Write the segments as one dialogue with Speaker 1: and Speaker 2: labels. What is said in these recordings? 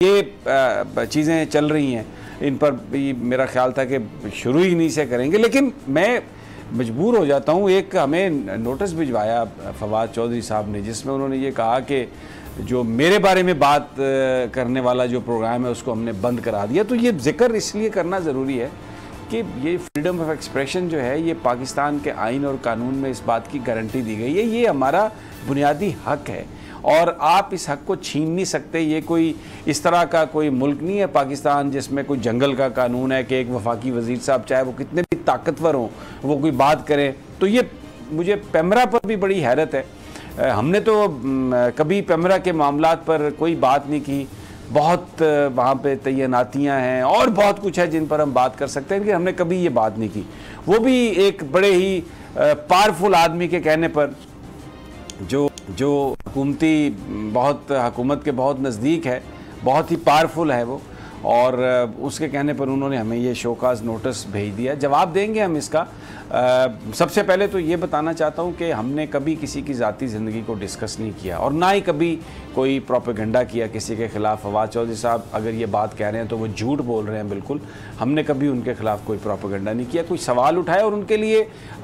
Speaker 1: ये चीज़ें चल रही हैं, इन पर भी मेरा ख्याल था कि शुरू ही नहीं से करेंगे, लेकिन मैं मजबूर हो जाता हूँ। एक हमें नोटिस भिजवाया फवाद चौधरी साहब ने, जिसमें उन्होंने ये कहा कि जो मेरे बारे में बात करने वाला जो प्रोग्राम है उसको हमने बंद करा दिया। तो ये जिक्र इसलिए करना ज़रूरी है कि ये फ्रीडम ऑफ एक्सप्रेशन जो है, ये पाकिस्तान के आइन और कानून में इस बात की गारंटी दी गई है, ये हमारा बुनियादी हक है और आप इस हक को छीन नहीं सकते। ये कोई इस तरह का कोई मुल्क नहीं है पाकिस्तान जिसमें कोई जंगल का कानून है कि एक वफाकी वजीर साहब चाहे वो कितने भी ताकतवर हों वो कोई बात करें। तो ये मुझे पैमरा पर भी बड़ी हैरत है। हमने तो कभी पैमरा के मामलात पर कोई बात नहीं की, बहुत वहाँ पे तैनातियाँ हैं और बहुत कुछ है जिन पर हम बात कर सकते हैं, लेकिन हमने कभी ये बात नहीं की। वो भी एक बड़े ही पावरफुल आदमी के कहने पर जो हुकूमत के बहुत नज़दीक है, बहुत ही पावरफुल है वो, और उसके कहने पर उन्होंने हमें ये शोकाज नोटिस भेज दिया। जवाब देंगे हम इसका। सबसे पहले तो ये बताना चाहता हूँ कि हमने कभी किसी की ज़ाती ज़िंदगी को डिस्कस नहीं किया और ना ही कभी कोई प्रोपेगेंडा किया किसी के ख़िलाफ़। फवाद चौधरी साहब अगर ये बात कह रहे हैं तो वो झूठ बोल रहे हैं बिल्कुल। हमने कभी उनके ख़िलाफ़ कोई प्रोपेगेंडा नहीं किया, कोई सवाल उठाया और उनके लिए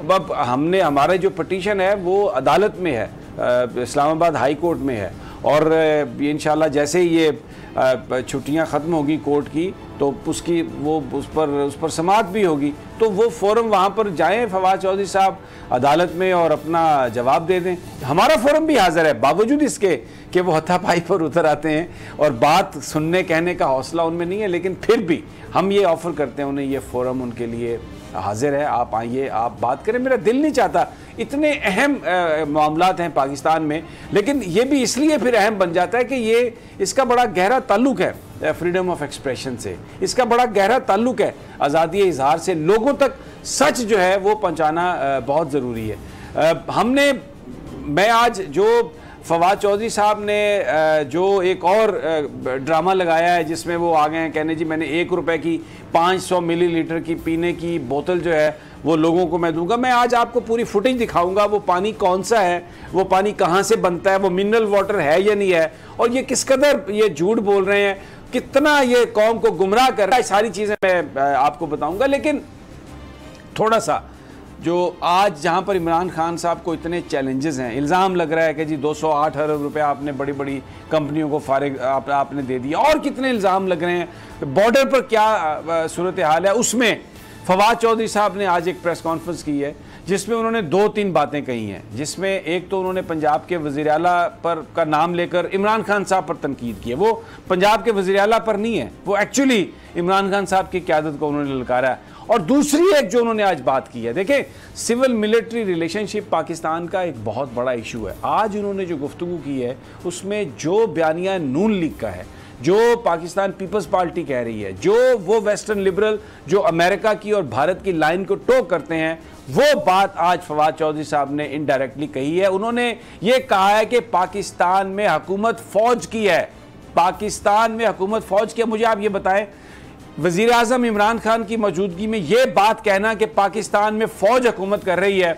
Speaker 1: अब हमने हमारा जो पटिशन है वो अदालत में है, इस्लामाबाद हाई कोर्ट में है, और इंशाल्लाह जैसे ही ये छुट्टियां ख़त्म होगी कोर्ट की तो उस पर समाअत भी होगी, तो वो फ़ोरम वहाँ पर जाएं फवाद चौधरी साहब अदालत में और अपना जवाब दे दें। हमारा फ़ोरम भी हाज़िर है, बावजूद इसके कि वो हथापाई पर उतर आते हैं और बात सुनने कहने का हौसला उनमें नहीं है, लेकिन फिर भी हम ये ऑफ़र करते हैं उन्हें, ये फ़ोरम उनके लिए हाजिर है। आप आइए, आप बात करें। मेरा दिल नहीं चाहता, इतने अहम मामलात हैं पाकिस्तान में, लेकिन ये भी इसलिए फिर अहम बन जाता है कि ये इसका बड़ा गहरा ताल्लुक़ है फ्रीडम ऑफ एक्सप्रेशन से, इसका बड़ा गहरा ताल्लुक़ है आज़ादी इज़हार से। लोगों तक सच जो है वो पहुँचाना बहुत ज़रूरी है। मैं आज जो फवाद चौधरी साहब ने जो एक और ड्रामा लगाया है जिसमें वो आ गए हैं कहने जी मैंने 1 रुपए की 500 मिलीलीटर की पीने की बोतल जो है वो लोगों को मैं दूंगा। मैं आज आपको पूरी फुटेज दिखाऊंगा, वो पानी कौन सा है, वो पानी कहाँ से बनता है, वो मिनरल वाटर है या नहीं है, और ये किस कदर ये झूठ बोल रहे हैं, कितना ये कौम को गुमराह कर रहा है। सारी चीज़ें मैं आपको बताऊँगा। लेकिन थोड़ा सा जो आज जहाँ पर इमरान खान साहब को इतने चैलेंजेस हैं, इल्ज़ाम लग रहा है कि जी 208 अरब रुपये आपने बड़ी बड़ी कंपनियों को आपने दे दिया, और कितने इल्ज़ाम लग रहे हैं, बॉर्डर पर क्या सूरत हाल है। उसमें फवाद चौधरी साहब ने आज एक प्रेस कॉन्फ्रेंस की है जिसमें उन्होंने 2-3 बातें कही हैं, जिसमें एक तो उन्होंने पंजाब के वज़ीर आला पर का नाम लेकर इमरान खान साहब पर तनकीद की है। वो पंजाब के वज़ीर आला पर नहीं है, वो एक्चुअली इमरान खान साहब की क़यादत को उन्होंने ललकारा है। और दूसरी एक जो उन्होंने आज बात की है, देखें सिविल मिलिट्री रिलेशनशिप पाकिस्तान का एक बहुत बड़ा इशू है। आज उन्होंने जो गुफ्तगू की है उसमें जो बयानिया नून लीग का है, जो पाकिस्तान पीपल्स पार्टी कह रही है, जो वो वेस्टर्न लिबरल जो अमेरिका की और भारत की लाइन को टोक करते हैं, वो बात आज फवाद चौधरी साहब ने इनडायरेक्टली कही है। उन्होंने ये कहा है कि पाकिस्तान में हुकूमत फ़ौज की है, पाकिस्तान में हुकूमत फ़ौज की है। मुझे आप ये बताएं, वज़ीर आज़म इमरान खान की मौजूदगी में ये बात कहना कि पाकिस्तान में फ़ौज हुकूमत कर रही है,